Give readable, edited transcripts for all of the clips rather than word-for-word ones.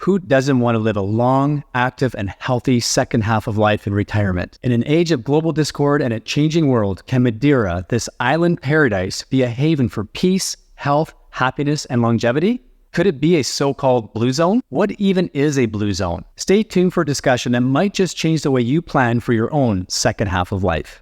Who doesn't want to live a long, active, and healthy second half of life in retirement? In an age of global discord and a changing world, can Madeira, this island paradise, be a haven for peace, health, happiness, and longevity? Could it be a so-called blue zone? What even is a blue zone? Stay tuned for a discussion that might just change the way you plan for your own second half of life.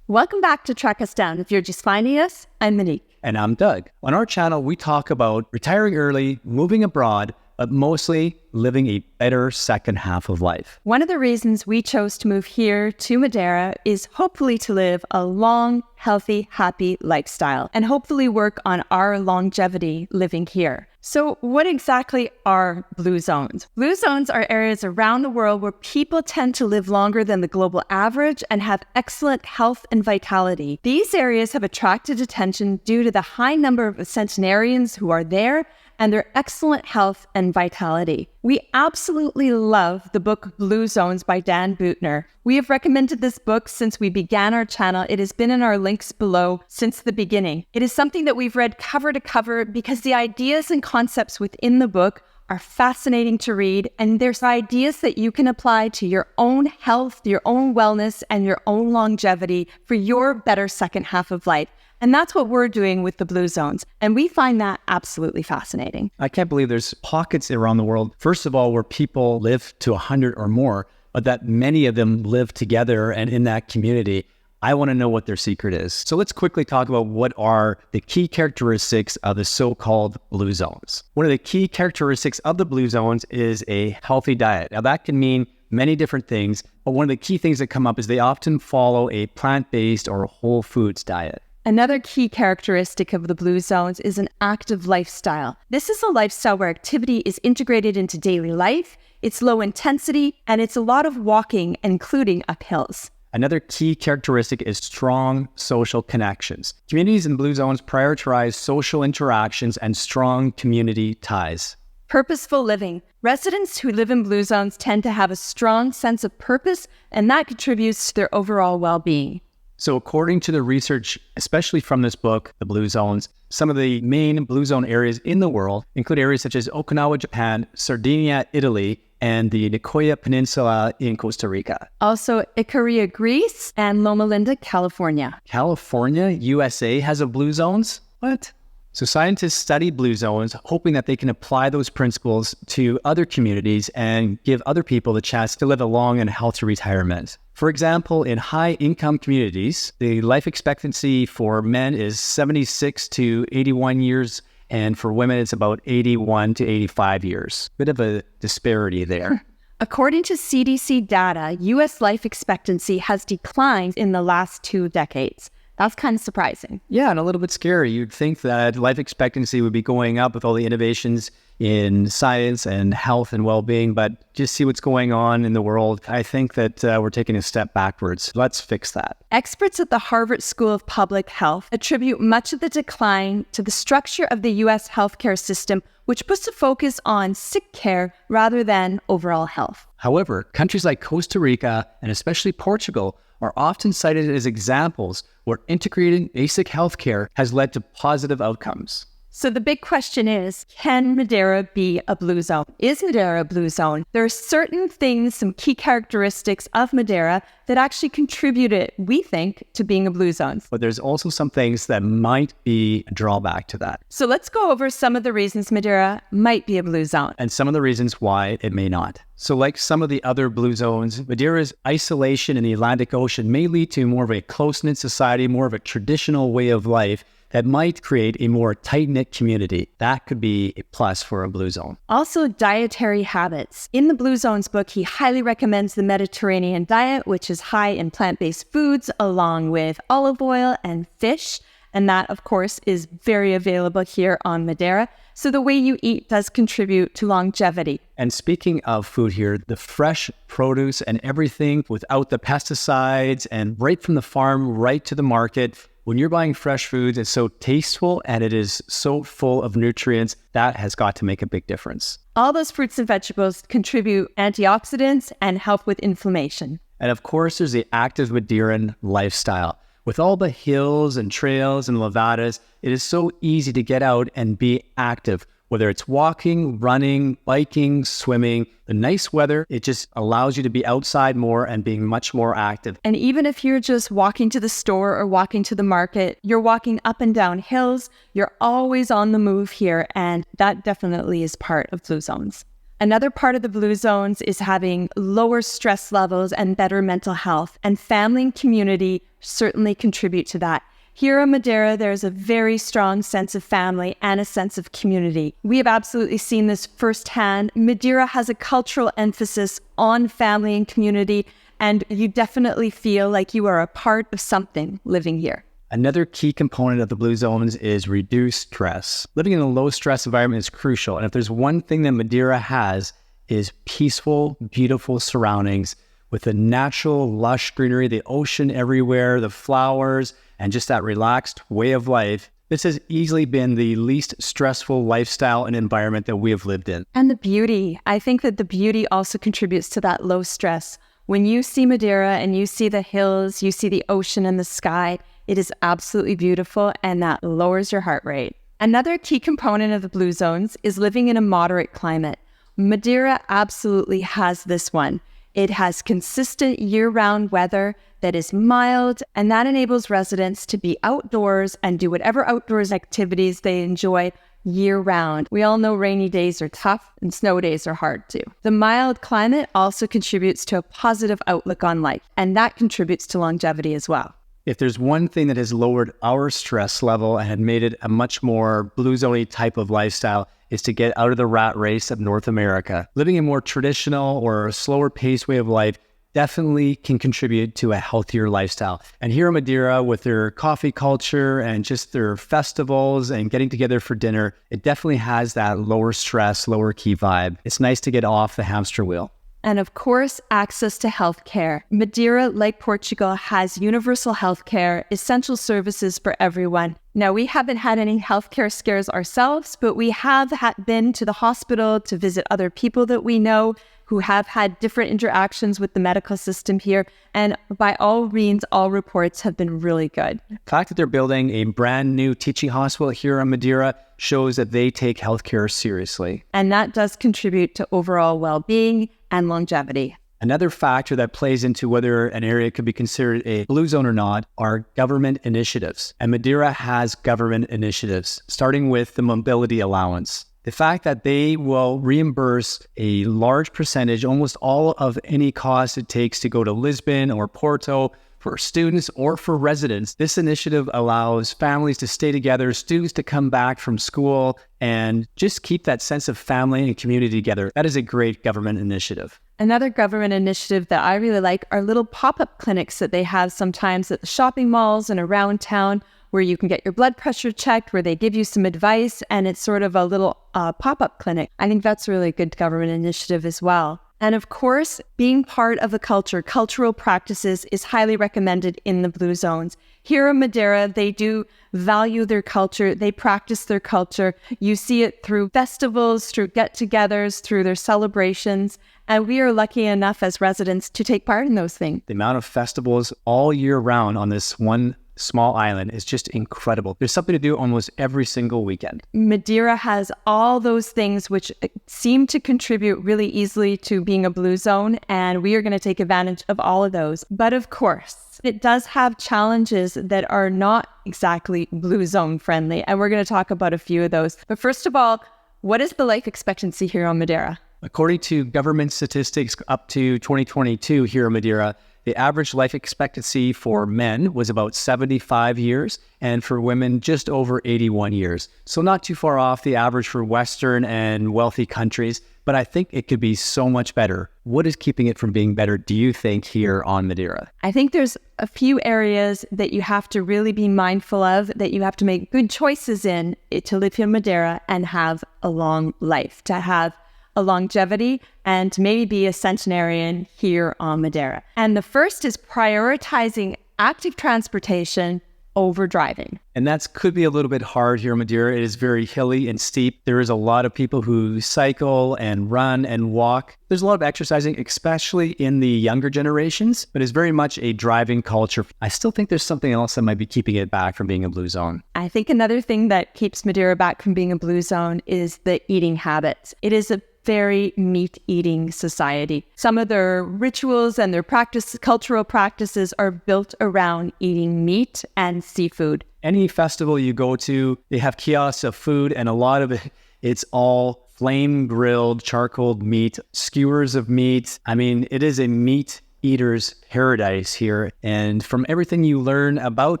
Welcome back to Track Us Down. If you're just finding us, I'm Monique. And I'm Doug. On our channel, we talk about retiring early, moving abroad, but mostly living a better second half of life. One of the reasons we chose to move here to Madeira is hopefully to live a long, healthy, happy lifestyle and hopefully work on our longevity living here. So what exactly are blue zones? Blue zones are areas around the world where people tend to live longer than the global average and have excellent health and vitality. These areas have attracted attention due to the high number of centenarians who are there and their excellent health and vitality. We absolutely love the book Blue Zones by Dan Buettner. We have recommended this book since we began our channel. It has been in our links below since the beginning. It is something that we've read cover to cover because the ideas and concepts within the book are fascinating to read, and there's ideas that you can apply to your own health, your own wellness, and your own longevity for your better second half of life. And that's what we're doing with the blue zones. And we find that absolutely fascinating. I can't believe there's pockets around the world, first of all, where people live to 100 or more, but that many of them live together and in that community. I want to know what their secret is. So let's quickly talk about what are the key characteristics of the so-called blue zones. One of the key characteristics of the blue zones is a healthy diet. Now that can mean many different things, but one of the key things that come up is they often follow a plant-based or whole foods diet. Another key characteristic of the blue zones is an active lifestyle. This is a lifestyle where activity is integrated into daily life, it's low intensity, and it's a lot of walking, including up hills. Another key characteristic is strong social connections. Communities in blue zones prioritize social interactions and strong community ties. Purposeful living. Residents who live in blue zones tend to have a strong sense of purpose, and that contributes to their overall well-being. So according to the research, especially from this book, The Blue Zones, some of the main blue zone areas in the world include areas such as Okinawa, Japan, Sardinia, Italy, and the Nicoya Peninsula in Costa Rica. Also, Icaria, Greece, and Loma Linda, California. California, USA has a blue zones? What? So scientists study blue zones, hoping that they can apply those principles to other communities and give other people the chance to live a long and healthy retirement. For example, in high-income communities, the life expectancy for men is 76 to 81 years, and for women, it's about 81 to 85 years. Bit of a disparity there. According to CDC data, U.S. life expectancy has declined in the last 2 decades. That's kind of surprising. Yeah, and a little bit scary. You'd think that life expectancy would be going up with all the innovations in science and health and well-being, but just see what's going on in the world. I think that we're taking a step backwards. Let's fix that. Experts at the Harvard School of Public Health attribute much of the decline to the structure of the U.S. healthcare system, which puts a focus on sick care rather than overall health. However, countries like Costa Rica and especially Portugal are often cited as examples where integrating basic healthcare has led to positive outcomes. So the big question is, can Madeira be a blue zone? Is Madeira a blue zone? There are certain things, some key characteristics of Madeira that actually contributed, we think, to being a blue zone. But there's also some things that might be a drawback to that. So let's go over some of the reasons Madeira might be a blue zone. And some of the reasons why it may not. So like some of the other blue zones, Madeira's isolation in the Atlantic Ocean may lead to more of a close-knit society, more of a traditional way of life that might create a more tight-knit community. That could be a plus for a blue zone. Also, dietary habits. In the Blue Zones book, he highly recommends the Mediterranean diet, which is high in plant-based foods, along with olive oil and fish. And that, of course, is very available here on Madeira. So the way you eat does contribute to longevity. And speaking of food here, the fresh produce and everything without the pesticides and right from the farm, right to the market. When you're buying fresh foods, it's so tasteful and it is so full of nutrients. That has got to make a big difference. All those fruits and vegetables contribute antioxidants and help with inflammation. And of course, there's the active Madeiran lifestyle. With all the hills and trails and levadas, it is so easy to get out and be active. Whether it's walking, running, biking, swimming, the nice weather, it just allows you to be outside more and being much more active. And even if you're just walking to the store or walking to the market, you're walking up and down hills, you're always on the move here. And that definitely is part of Blue Zones. Another part of the Blue Zones is having lower stress levels and better mental health. And family and community certainly contribute to that. Here on Madeira, there's a very strong sense of family and a sense of community. We have absolutely seen this firsthand. Madeira has a cultural emphasis on family and community, and you definitely feel like you are a part of something living here. Another key component of the Blue Zones is reduced stress. Living in a low stress environment is crucial. And if there's one thing that Madeira has is peaceful, beautiful surroundings with the natural, lush greenery, the ocean everywhere, the flowers, and just that relaxed way of life. This has easily been the least stressful lifestyle and environment that we have lived in. And the beauty. I think that the beauty also contributes to that low stress. When you see Madeira and you see the hills, you see the ocean and the sky, it is absolutely beautiful, and that lowers your heart rate. Another key component of the Blue Zones is living in a moderate climate. Madeira absolutely has this one. It has consistent year-round weather that is mild, and that enables residents to be outdoors and do whatever outdoors activities they enjoy year-round. We all know rainy days are tough and snow days are hard too. The mild climate also contributes to a positive outlook on life, and that contributes to longevity as well. If there's one thing that has lowered our stress level and had made it a much more Blue Zone-y type of lifestyle, is to get out of the rat race of North America. Living a more traditional or a slower paced way of life definitely can contribute to a healthier lifestyle. And here in Madeira, with their coffee culture and just their festivals and getting together for dinner, it definitely has that lower stress, lower key vibe. It's nice to get off the hamster wheel. And of course, access to healthcare. Madeira, like Portugal, has universal healthcare, essential services for everyone. Now, we haven't had any healthcare scares ourselves, but we have been to the hospital to visit other people that we know who have had different interactions with the medical system here. And by all means, all reports have been really good. The fact that they're building a brand new teaching hospital here on Madeira shows that they take healthcare seriously. And that does contribute to overall well-being and longevity. Another factor that plays into whether an area could be considered a blue zone or not are government initiatives. And Madeira has government initiatives, starting with the mobility allowance. The fact that they will reimburse a large percentage, almost all of any cost it takes to go to Lisbon or Porto for students or for residents. This initiative allows families to stay together, students to come back from school, and just keep that sense of family and community together. That is a great government initiative. Another government initiative that I really like are little pop-up clinics that they have sometimes at the shopping malls and around town, where you can get your blood pressure checked, where they give you some advice, and it's sort of a little pop-up clinic. I think that's a really good government initiative as well. And of course, being part of the cultural practices is highly recommended in the Blue Zones. Here in Madeira, they do value their culture. They practice their culture. You see it through festivals, through get-togethers, through their celebrations. And we are lucky enough as residents to take part in those things. The amount of festivals all year round on this one small island is just incredible. There's something to do almost every single weekend. Madeira has all those things which seem to contribute really easily to being a blue zone, and we are going to take advantage of all of those. But of course, it does have challenges that are not exactly blue zone friendly, and we're going to talk about a few of those. But first of all, what is the life expectancy here on Madeira? According to government statistics up to 2022 here in Madeira, the average life expectancy for men was about 75 years, and for women, just over 81 years. So not too far off the average for Western and wealthy countries, but I think it could be so much better. What is keeping it from being better, do you think, here on Madeira? I think there's a few areas that you have to really be mindful of, that you have to make good choices in to live here in Madeira and have a long life, to have a longevity, and to maybe be a centenarian here on Madeira. And the first is prioritizing active transportation, over driving. And that could be a little bit hard here in Madeira. It is very hilly and steep. There is a lot of people who cycle and run and walk. There's a lot of exercising, especially in the younger generations, but it's very much a driving culture. I still think there's something else that might be keeping it back from being a blue zone. I think another thing that keeps Madeira back from being a blue zone is the eating habits. It is a very meat-eating society. Some of their rituals and their cultural practices are built around eating meat and seafood. Any festival you go to, they have kiosks of food, and a lot of it's all flame-grilled, charcoaled meat, skewers of meat. I mean, it is a meat eater's paradise here. And from everything you learn about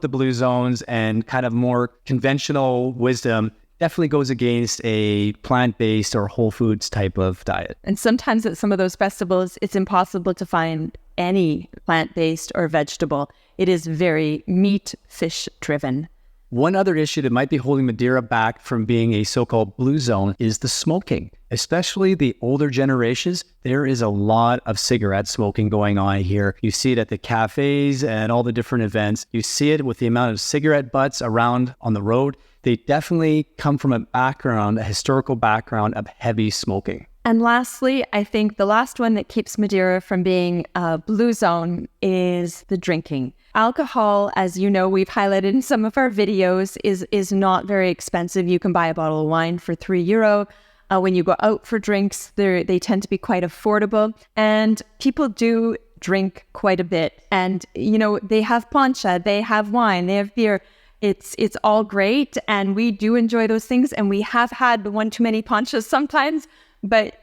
the blue zones and kind of more conventional wisdom, definitely goes against a plant-based or whole foods type of diet. And sometimes at some of those festivals, it's impossible to find any plant-based or vegetable. It is very meat, fish driven. One other issue that might be holding Madeira back from being a so-called blue zone is the smoking. Especially the older generations, there is a lot of cigarette smoking going on here. You see it at the cafes and all the different events. You see it with the amount of cigarette butts around on the road. They definitely come from a historical background of heavy smoking. And lastly, I think the last one that keeps Madeira from being a blue zone is the drinking. Alcohol, as you know, we've highlighted in some of our videos, is not very expensive. You can buy a bottle of wine for €3. When you go out for drinks, they tend to be quite affordable. And people do drink quite a bit. And, they have poncha, they have wine, they have beer. It's all great, and we do enjoy those things, and we have had one too many ponchas sometimes, but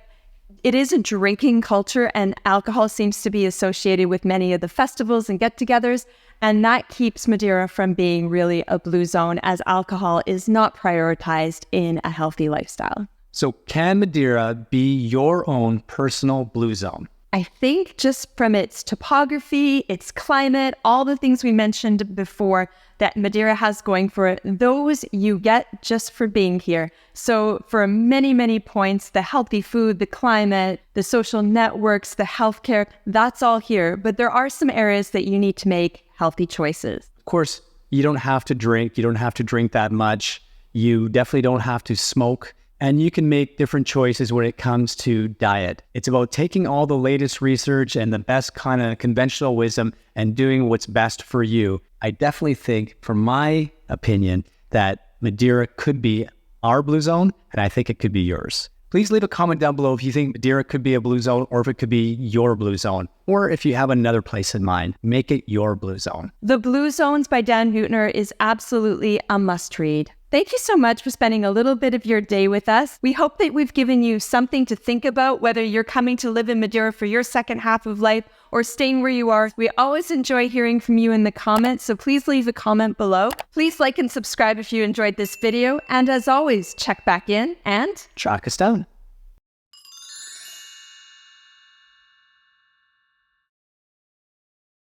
it is a drinking culture, and alcohol seems to be associated with many of the festivals and get-togethers, and that keeps Madeira from being really a blue zone, as alcohol is not prioritized in a healthy lifestyle. So can Madeira be your own personal blue zone? I think just from its topography, its climate, all the things we mentioned before that Madeira has going for it, those you get just for being here. So for many, many points, the healthy food, the climate, the social networks, the healthcare, that's all here. But there are some areas that you need to make healthy choices. Of course, you don't have to drink. You don't have to drink that much. You definitely don't have to smoke. And you can make different choices when it comes to diet. It's about taking all the latest research and the best kind of conventional wisdom and doing what's best for you. I definitely think, from my opinion, that Madeira could be our blue zone, and I think it could be yours. Please leave a comment down below if you think Madeira could be a blue zone, or if it could be your blue zone, or if you have another place in mind. Make it your blue zone. The Blue Zones by Dan Buettner is absolutely a must-read. Thank you so much for spending a little bit of your day with us. We hope that we've given you something to think about, whether you're coming to live in Madeira for your second half of life or staying where you are. We always enjoy hearing from you in the comments, so please leave a comment below. Please like and subscribe if you enjoyed this video. And as always, check back in and track us down.